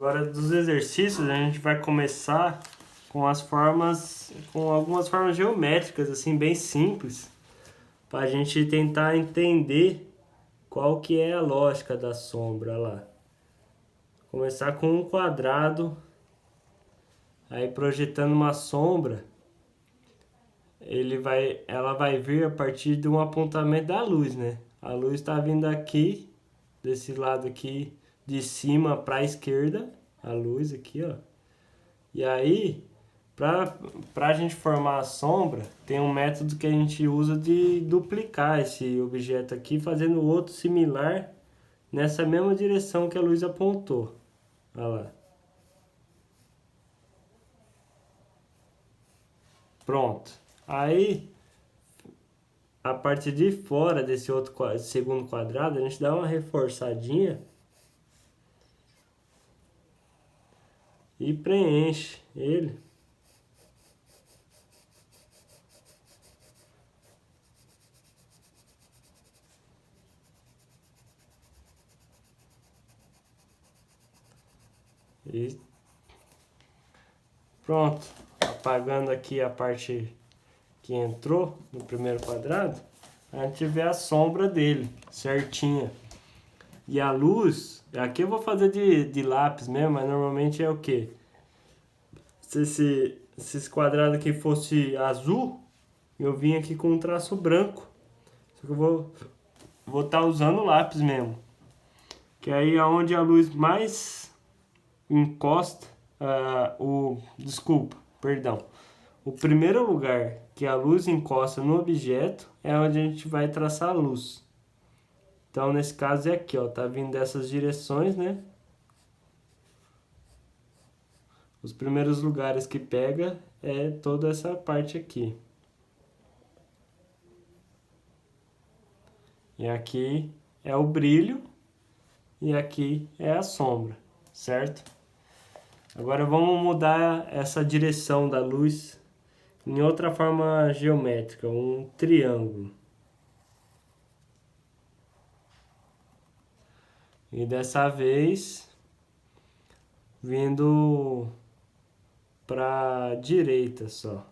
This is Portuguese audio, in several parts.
Agora dos exercícios a gente vai começar com algumas formas geométricas assim bem simples, para a gente tentar entender qual que é a lógica da sombra lá. Começar com um quadrado, aí projetando uma sombra, ela vai vir a partir de um apontamento da luz, né? A luz está vindo aqui, desse lado aqui de cima para a esquerda, a luz aqui, ó. E aí, para a gente formar a sombra, tem um método que a gente usa de duplicar esse objeto aqui, fazendo outro similar nessa mesma direção que a luz apontou. Olha lá. Pronto. Aí, a parte de fora desse outro segundo quadrado, a gente dá uma reforçadinha e preenche ele. E pronto. Apagando aqui a parte que entrou no primeiro quadrado, a gente vê a sombra dele, certinha. E a luz, aqui eu vou fazer de lápis mesmo, mas normalmente é o quê? Se esse quadrado aqui fosse azul, eu vim aqui com um traço branco. Só que eu vou estar usando lápis mesmo. Que aí é onde a luz mais encosta, desculpa, perdão. O primeiro lugar que a luz encosta no objeto é onde a gente vai traçar a luz. Então, nesse caso é aqui, ó, tá vindo dessas direções, né? Os primeiros lugares que pega é toda essa parte aqui. E aqui é o brilho e aqui é a sombra, certo? Agora vamos mudar essa direção da luz em outra forma geométrica, um triângulo. E dessa vez vindo para direita só.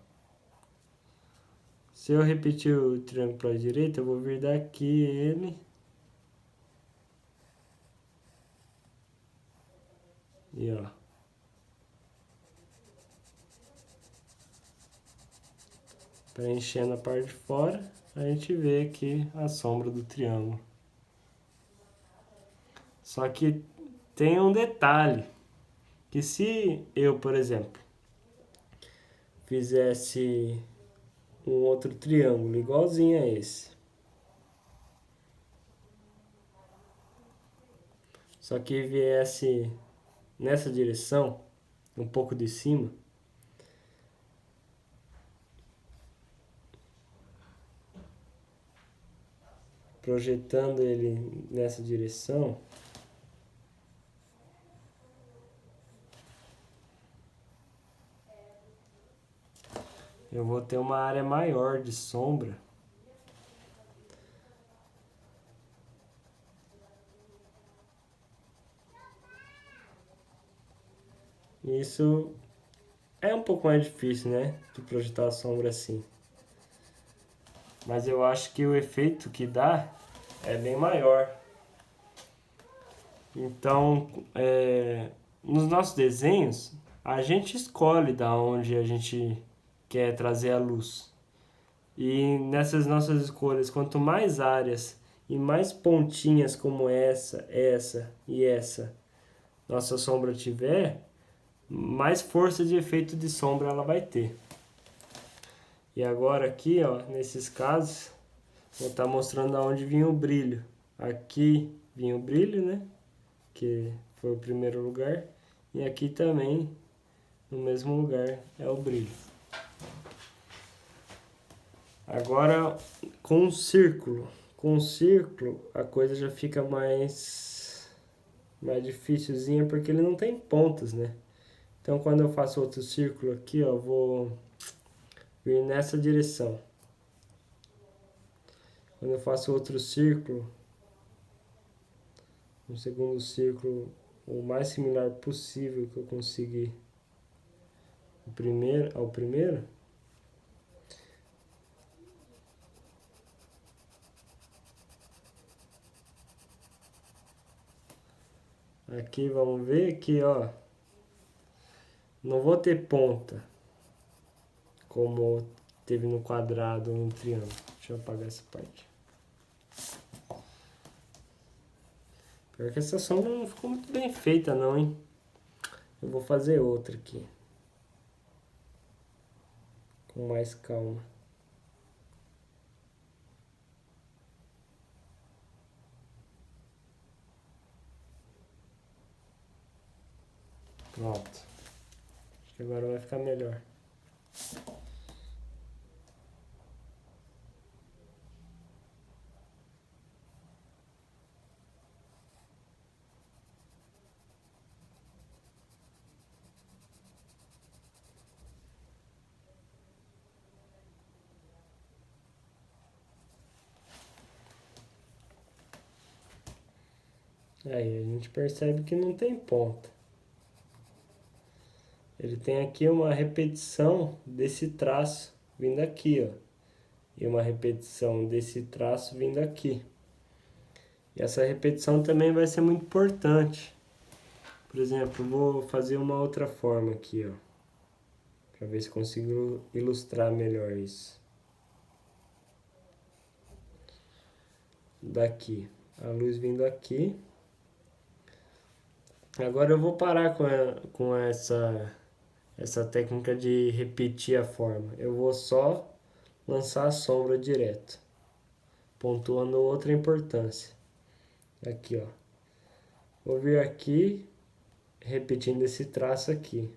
Se eu repetir o triângulo para a direita, eu vou vir daqui ele e ó. Preenchendo a parte de fora, a gente vê aqui a sombra do triângulo. Só que tem um detalhe, que se eu, por exemplo, fizesse um outro triângulo igualzinho a esse, só que viesse nessa direção, um pouco de cima, projetando ele nessa direção, eu vou ter uma área maior de sombra. Isso é um pouco mais difícil, né? De projetar a sombra assim. Mas eu acho que o efeito que dá é bem maior. Então, nos nossos desenhos, a gente escolhe da onde a gente quer trazer a luz. E nessas nossas escolhas, quanto mais áreas e mais pontinhas como essa e essa nossa sombra tiver, mais força de efeito de sombra ela vai ter. E agora aqui, ó, nesses casos, vou estar mostrando aonde vinha o brilho. Aqui vinha o brilho, né? Que foi o primeiro lugar. E aqui também, no mesmo lugar, é o brilho. Agora, com um círculo. Com um círculo, a coisa já fica mais dificilzinha, porque ele não tem pontas, né? Então, quando eu faço outro círculo aqui, ó, vou vir nessa direção. Quando eu faço outro círculo, um segundo círculo o mais similar possível que eu conseguir ao primeiro. Aqui vamos ver que, ó, não vou ter ponta como teve no quadrado ou no triângulo. Deixa eu apagar essa parte. Pior que essa sombra não ficou muito bem feita não, hein? Eu vou fazer outra aqui. Com mais calma. Pronto. Acho que agora vai ficar melhor. Aí a gente percebe que não tem ponta. Ele tem aqui uma repetição desse traço vindo aqui, ó. E uma repetição desse traço vindo aqui. E essa repetição também vai ser muito importante. Por exemplo, vou fazer uma outra forma aqui, ó. Para ver se consigo ilustrar melhor isso. Daqui, a luz vindo aqui. Agora eu vou parar com essa técnica de repetir a forma. Eu vou só lançar a sombra direto, pontuando outra importância. Aqui, ó. Vou vir aqui, repetindo esse traço aqui.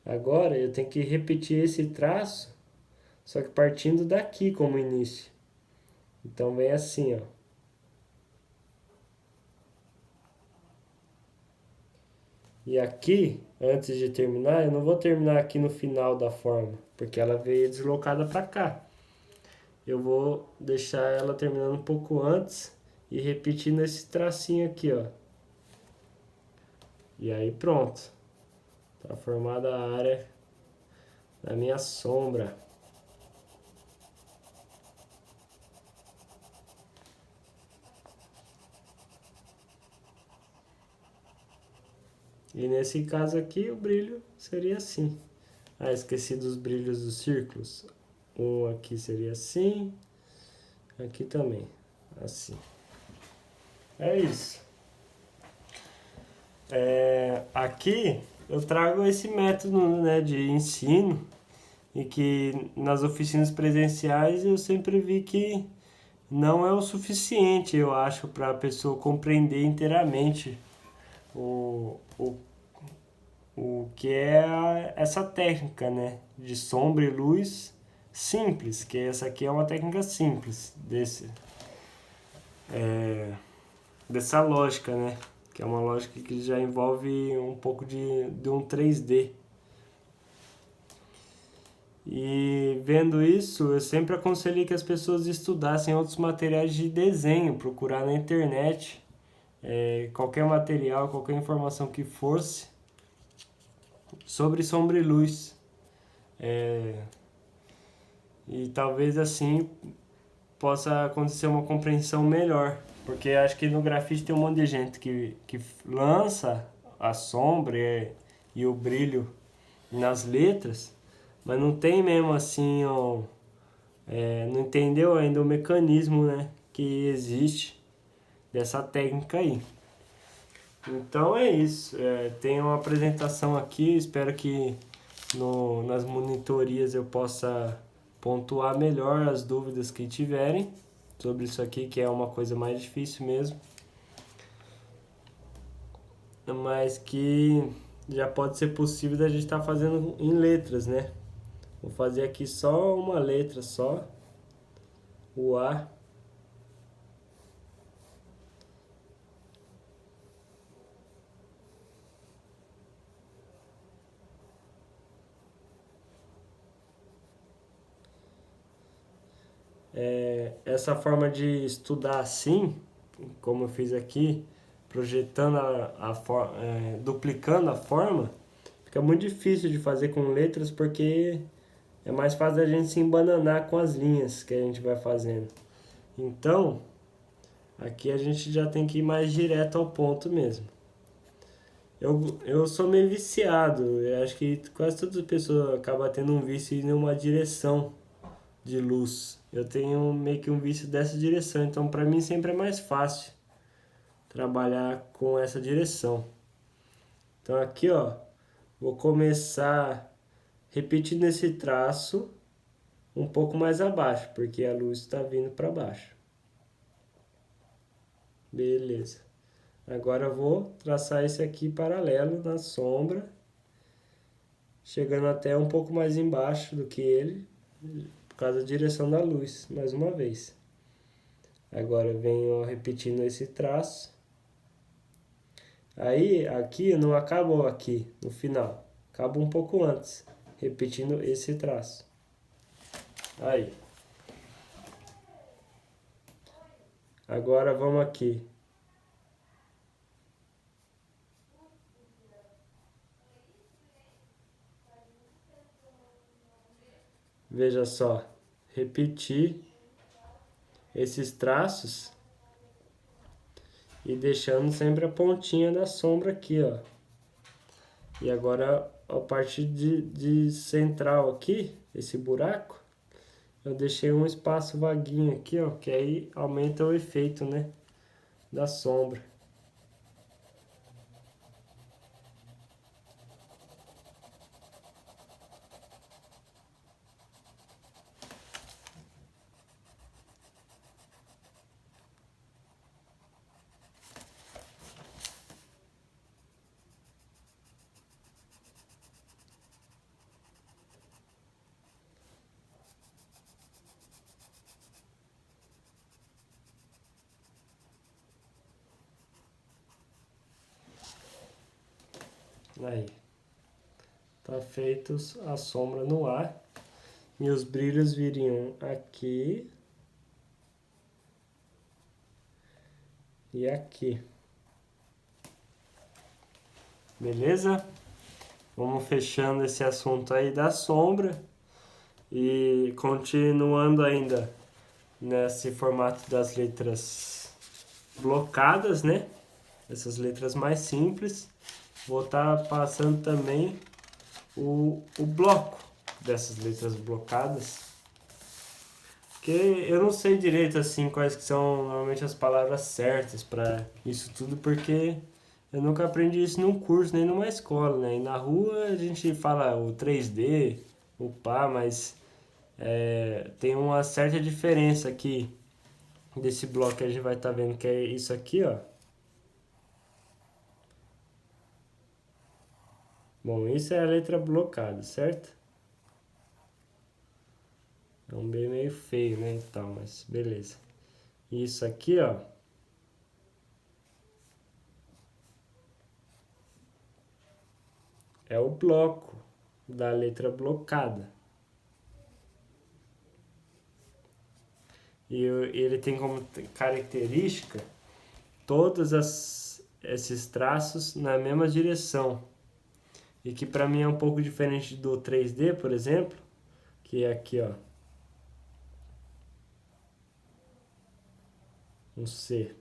Agora eu tenho que repetir esse traço, só que partindo daqui como início. Então vem assim, ó. E aqui, antes de terminar, eu não vou terminar aqui no final da forma, porque ela veio deslocada para cá. Eu vou deixar ela terminando um pouco antes e repetindo esse tracinho aqui, ó. E aí pronto. Tá formada a área da minha sombra. E nesse caso aqui o brilho seria assim. Ah, esqueci dos brilhos dos círculos. Um aqui seria assim. Aqui também. Assim. É isso. Aqui eu trago esse método, né, de ensino e que nas oficinas presenciais eu sempre vi que não é o suficiente, eu acho, para a pessoa compreender inteiramente o, o, o que é essa técnica, né, de sombra e luz simples, que essa aqui é uma técnica simples dessa lógica, né, que é uma lógica que já envolve um pouco de um 3D. E vendo isso, eu sempre aconselhei que as pessoas estudassem outros materiais de desenho, procurar na internet qualquer material, qualquer informação que fosse sobre sombra e luz. E talvez assim possa acontecer uma compreensão melhor. Porque acho que no grafite tem um monte de gente que lança a sombra e o brilho nas letras, mas não tem mesmo assim, ó, não entendeu ainda o mecanismo, né, que existe dessa técnica aí. Então é isso. Tem uma apresentação aqui, espero que nas monitorias eu possa pontuar melhor as dúvidas que tiverem sobre isso aqui, que é uma coisa mais difícil mesmo, mas que já pode ser possível da gente estar fazendo em letras, né? Vou fazer aqui só uma letra só, o A. Essa forma de estudar assim, como eu fiz aqui, projetando duplicando a forma, fica muito difícil de fazer com letras porque é mais fácil a gente se embananar com as linhas que a gente vai fazendo. Então, aqui a gente já tem que ir mais direto ao ponto mesmo. Eu sou meio viciado, eu acho que quase todas as pessoas acabam tendo um vício em uma direção de luz. Eu tenho meio que um vício dessa direção, então para mim sempre é mais fácil trabalhar com essa direção. Então aqui, ó, vou começar repetindo esse traço um pouco mais abaixo, porque a luz está vindo para baixo. Beleza. Agora eu vou traçar esse aqui paralelo na sombra, chegando até um pouco mais embaixo do que ele, por causa da direção da luz, mais uma vez. Agora eu venho repetindo esse traço. Aí, aqui não acabou aqui, no final. Acaba um pouco antes, repetindo esse traço. Aí. Agora vamos aqui. Veja só, repetir esses traços e deixando sempre a pontinha da sombra aqui, ó. E agora a parte de central aqui, esse buraco, eu deixei um espaço vaguinho aqui, ó, que aí aumenta o efeito, né, da sombra. Aí, tá feito a sombra no ar. E os brilhos viriam aqui e aqui. Beleza? Vamos fechando esse assunto aí da sombra e continuando ainda nesse formato das letras blocadas, né? Essas letras mais simples. Vou estar passando também o bloco dessas letras blocadas, porque eu não sei direito assim quais que são normalmente as palavras certas para isso tudo, porque eu nunca aprendi isso num curso nem numa escola, né? E na rua a gente fala o 3D, o pá, mas tem uma certa diferença aqui desse bloco que a gente vai estar vendo, que é isso aqui, ó. Bom, isso é a letra blocada, certo? É um B meio feio, né, então, mas beleza. Isso aqui, ó, é o bloco da letra blocada. E ele tem como característica todos esses traços na mesma direção. E que para mim é um pouco diferente do 3D, por exemplo, que é aqui, ó, um C.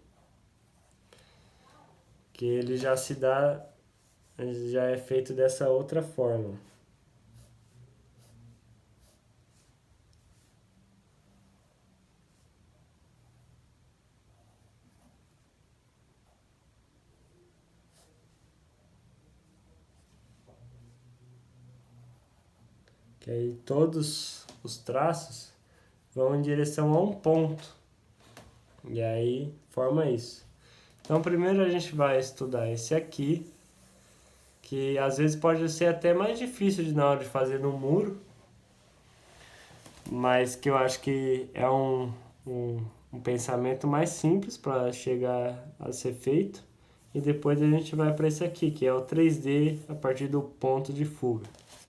Que ele já se dá, já é feito dessa outra forma. Que aí todos os traços vão em direção a um ponto. E aí forma isso. Então primeiro a gente vai estudar esse aqui, que às vezes pode ser até mais difícil na hora de fazer no muro, mas que eu acho que é um pensamento mais simples para chegar a ser feito. E depois a gente vai para esse aqui, que é o 3D a partir do ponto de fuga.